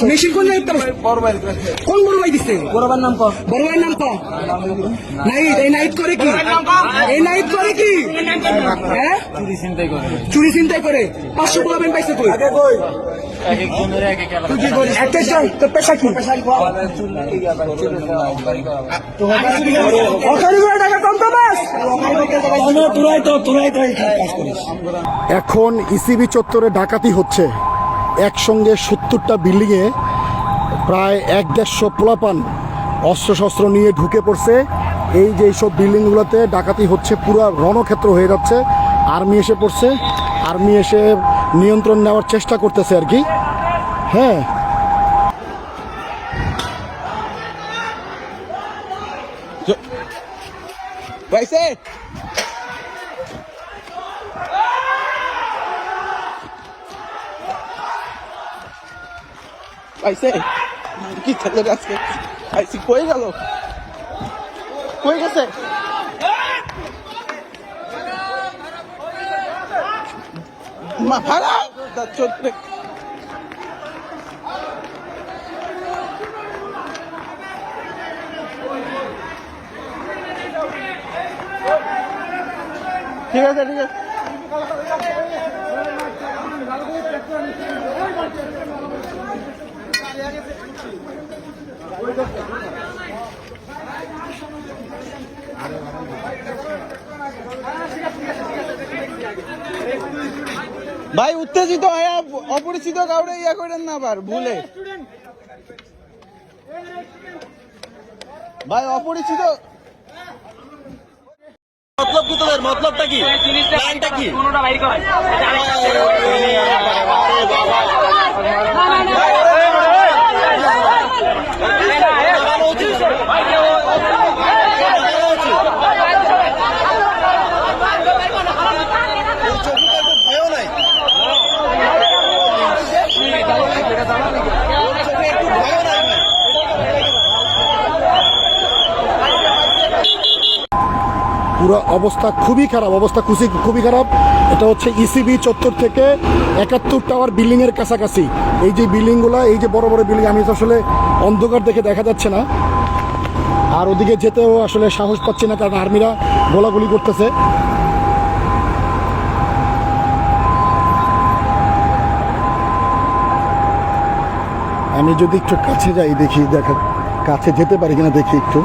Machine কোন কোন বড় ভাই দিচ্ছে? বড় ভাইয়ের নাম কর, বড় ভাইয়ের নাম কর। নাইট, এই নাইট করে কি? এই নাইট করে কি? হ্যাঁ, চুরি চিন্তাই করে 500 পোলাবেন পাইছে তুই। তোর পেশা কি? এখন ইসিবি চত্বরে ডাকাতি হচ্ছে। একসঙ্গে 70টা বিল্ডিংয়ে প্রায় 1-150 পোলাপান অস্ত্রশস্ত্র নিয়ে ঢুকে পড়ছে। এই যে এইসব বিল্ডিংগুলোতে ডাকাতি হচ্ছে, পুরো রণক্ষেত্র হয়ে যাচ্ছে। আর্মি এসে পড়ছে, আর্মি এসে নিয়ন্ত্রণ নেওয়ার চেষ্টা করতেছে আর কি। হ্যাঁ, পাইছে পাইছে কি খেলে আজকে আইসি কই গেল, কই গেছে? মা ভাড়া চোদ্দ ঠিক আছে, ঠিক আছে। ভাই উত্তেজিত হয়ে অপরিচিত কাউরে ইয়া করেন না, আবার ভুলে। ভাই অপরিচিত মতলব কি? তোদের মতলবটা কি? প্ল্যানটা কি? কোনটা বাইর করাই পুরো অবস্থা খুবই খারাপ, অবস্থা খুবই খারাপ। এটা হচ্ছে ইসিবি চত্বর থেকে 71 টাওয়ার বিল্ডিংয়ের কাছাকাছি। এই যে বিল্ডিংগুলো, এই যে বড় বড় বিল্ডিং, আমি তো আসলে অন্ধকার দেখে দেখা যাচ্ছে না, আর ওদিকে যেতেও আসলে সাহস পাচ্ছি না, কারণ আর্মিরা গোলাগুলি করতেছে। আমি যদি একটু কাছে যাই, দেখি কাছে যেতে পারি কিনা দেখি একটু।